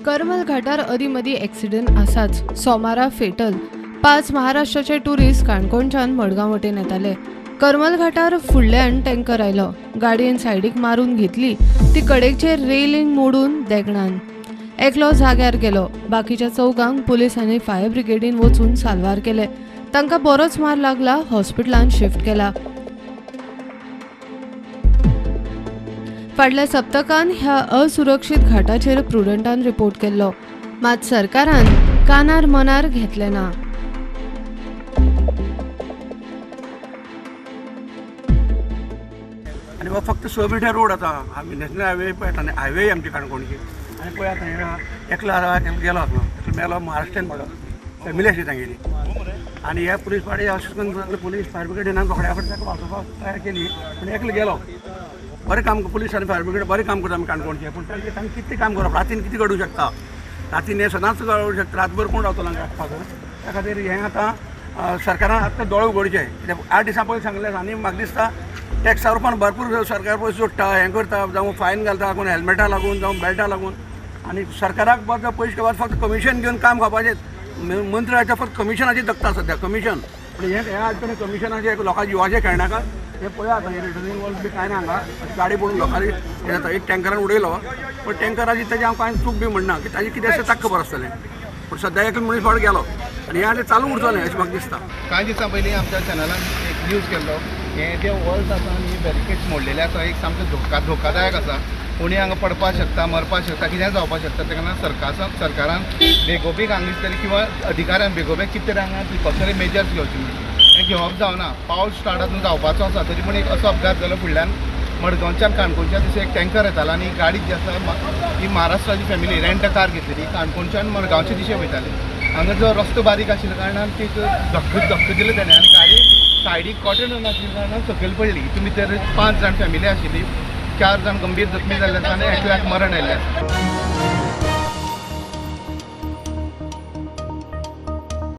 Karmal घाटार अदीमदी accident आसाच सोमारा fatal 5 महाराष्ट्राचे टुरिस्ट काणकोणच्यान मडगांव वटेन येताले। करमल घाटार फुडल्यान टँकर आयलो, गाडयेन सायडीक मारून घेतली ती कडेचेर रेलिंग मोडून देगणान एकलो जाग्यार गेलो। बाकीच्या चौगांक पुलीस आनी फायर ब्रिगेडीन वचून साल्वार केले, तांकां बरोच मार लागला, हॉस्पिटलांत शिफ्ट केला। फाटल्या सप्तकान ह्या असुरक्षीत घाटाचेर प्रुडंटान रिपोर्ट केल्लो, मात सरकारान कानार मनार घेतले ना। आणि वो फक्त 6 मिटर रोड आता आम्ही नॅशनल हायवे पळयता आनी हायवे आमची काणकोणची आनी पळय आतां एकलो गेलो वचना मेलो महाराष्ट्रान पडलो फॅमिली आशी तांगेली आनी हे पुलीस पाडी अशें करून पुलीस फायर ब्रिगेडीन रोखड्या फाटी ताका वाचोवपाक ट्राय केली पूण एकलो गेलो। बरें काम पुलीस आनी फायर ब्रिगेड बरें काम करता आमी काणकोणचें, पूण तांकां कितें काम करप, रातीन कितें घडूंक शकता, रातीन हे सदांच घडूंक शकता, रातभर कोण रावतलो हांगा राखपाक। त्या खातीर हें आतां सरकारान आतां दोळे उगडचे। 8 दिसां पयलीं सांगलें आनी म्हाका दिसता टॅक्सा रुपान भरपूर सरकार पयशे जोडटा, हें करता, जावं फायन घालता, कोण हेल्मेटा लागून जावं बेल्टा लागून, आनी सरकाराक पयशे घेवपाक फक्त कमिशन घेवन काम खावपाचें। मंत्री आतां फक्त कमिशनाची जगता सध्या कमिशन, पूण हे आज कमिशनाचे लोकांचे जिवाचे खेळनाका। हे पळया आतां रिटर्निंग वॉल्स बी कांय ना हांगा, गाडी पडून लोकांनी हे जाता एक टँकरान उडयलो, पूण टँकराची ताजी हांव कांय चूक बी म्हणना की ताजी कितें आसा ताका खबर आसतलें, पूण सद्या एक मनीस फावट गेलो आनी हें आतां चालू उरतलें अशें म्हाका दिसता। कांय दिसां पयलीं आमच्या चॅनलान एक न्यूज केल्लो, हे जे वॉल्स आसा आनी बॅरिकेड्स मोडलेले आसा एक सामको धोकादायक आसा, कोणी हांगा पडपाक शकता, मरपाक शकता, कितेंय जावपाक शकता। तेन्ना सरकारान बेगोबेग हांगा दिसतलें किंवा अधिकाऱ्यान बेगोबेग कितें तरी हांगा दिवपाक मेजर्स घेवचे। हें घेवप जावना, पावस स्टार्ट आतां जावपाचो आसा तरी पूण एक असो अपघात जालो फुडल्यान मडगांवच्यान काणकोणच्या दिसा एक टँकर येतालो आनी गाडी जी आसा ही महाराष्ट्राची फॅमिली रेंट कार घेतलेली काणकोणच्यान मडगांवच्या दिशे वयताली। हांगा जो रस्तो बारीक आशिल्ल्या कारणान ती धक्को दिलो तेणें आनी गाडी सायडीक कॉटन नाशिल्ल्या कारणान सकयल पडली। हितून भितर 5 जाण फॅमिली आशिल्ली, 4 जाण गंभीर जखमी जाल्ले आसा आनी एकल्याक मरण आयिल्लें आसा।